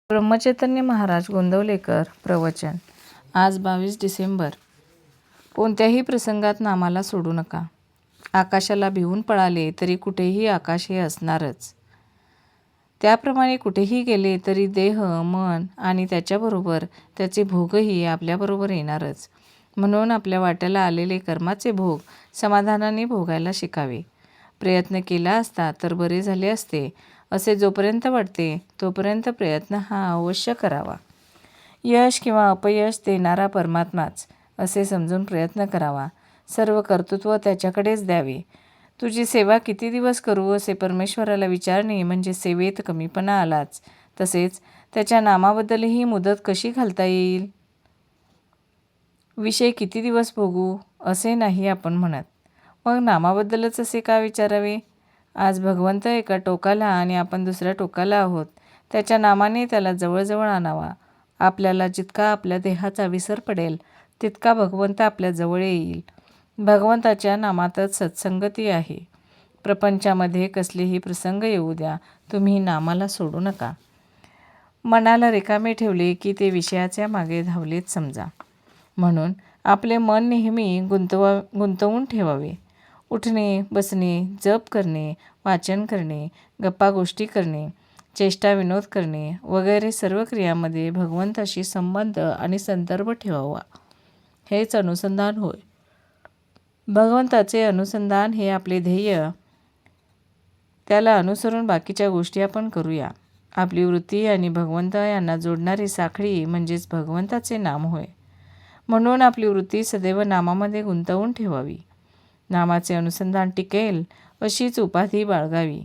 ब्रह्मचैतन्य महाराज गोंदवलेकर प्रवचन. आज 22 डिसेंबर. कोणत्याही प्रसंगात नामाला सोडू नका. आकाशाला भिवून पळाले तरी कुठेही आकाश हे असणारच. त्याप्रमाणे कुठेही गेले तरी देह, मन आणि त्याच्याबरोबर त्याचे भोगही आपल्याबरोबर येणारच. म्हणून आपल्या वाट्याला आलेले कर्माचे भोग समाधानाने भोगायला शिकावे. प्रयत्न केला असता तर बरे झाले असते असे जोपर्यंत वाटते तोपर्यंत प्रयत्न हा अवश्य करावा. यश किंवा अपयश देणारा परमात्माच असे समजून प्रयत्न करावा. सर्व कर्तृत्व त्याच्याकडेच द्यावे. तुझी सेवा किती दिवस करू असे परमेश्वराला विचारणे म्हणजे सेवेत कमीपणा आलाच. तसेच त्याच्या नामाबद्दलही मुदत कशी घालता येईल. विषय किती दिवस भोगू असे नाही आपण म्हणत. मग नामाबद्दलच असे का विचारावे. आज भगवंत एका टोकाला आणि आपण दुसऱ्या टोकाला आहोत. त्याच्या नामाने त्याला जवळजवळ आणावा. आपल्याला जितका आपल्या देहाचा विसर पडेल तितका भगवंत आपल्या जवळ येईल. भगवंताच्या नामातच सत्संगती आहे. प्रपंचामध्ये कसलेही प्रसंग येऊ द्या, तुम्ही नामाला सोडू नका. मनाला रिकामे ठेवले की ते विषयाच्या मागे धावलेत समजा. म्हणून आपले मन नेहमी गुंतवून ठेवावे. उठणे, बसणे, जप करणे, वाचन करणे, गप्पा गोष्टी करणे, चेष्टा विनोद करणे वगैरे सर्व क्रियांमध्ये भगवंताशी संबंध आणि संदर्भ ठेवावा. हेच अनुसंधान होय. भगवंताचे अनुसंधान हे आपले ध्येय. त्याला अनुसरून बाकीच्या गोष्टी आपण करूया. आपली वृत्ती आणि भगवंत यांना जोडणारी साखळी म्हणजेच भगवंताचे नाम होय. म्हणून आपली वृत्ती सदैव नामामध्ये गुंतवून ठेवावी. नामाचे अनुसंधान टिकेल अशीच उपाधी बाळगावी.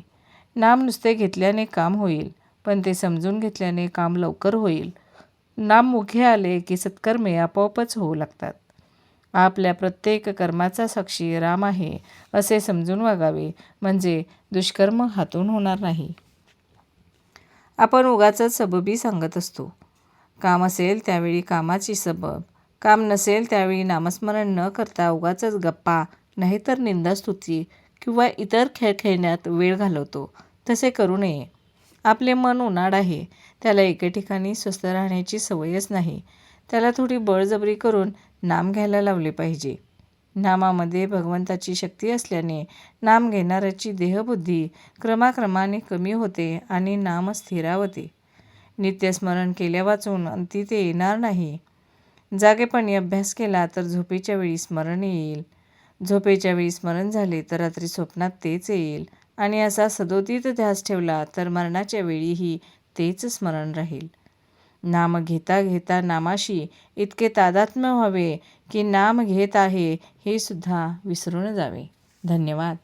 नाम नुसते घेतल्याने काम होईल, पण ते समजून घेतल्याने काम लवकर होईल. नाम मुखे आले की सत्कर्मे आपोआपच होऊ लागतात. आपल्या प्रत्येक कर्माचा साक्षी राम आहे असे समजून वागावे म्हणजे दुष्कर्म हातून होणार नाही. आपण उगाचच सबबी सांगत असतो. काम असेल त्यावेळी कामाची सबब, काम नसेल त्यावेळी नामस्मरण न करता उगाचच गप्पा नाहीतर निंदास्तुती किंवा इतर खेळ खेळण्यात वेळ घालवतो. तसे करू नये. आपले मन उनाड आहे. त्याला एके ठिकाणी स्वस्थ राहण्याची सवयच नाही. त्याला थोडी बळजबरी करून नाम घ्यायला लावले पाहिजे. नामामध्ये भगवंताची शक्ती असल्याने नाम घेणाऱ्याची देहबुद्धी क्रमाक्रमाने कमी होते आणि नाम स्थिरावते. नित्यस्मरण केल्यावाचून अंती ते येणार नाही. जागेपणी अभ्यास केला तर झोपेच्या वेळी स्मरण येईल. झोपेच्या वेळी स्मरण झाले तर रात्री स्वप्नात तेच येईल आणि असा सदोदित ध्यास ठेवला तर मरणाच्या वेळीही तेच स्मरण राहील. नाम घेता घेता नामाशी इतके तादात्म्य व्हावे की नाम घेत आहे हे सुद्धा विसरून जावे. धन्यवाद.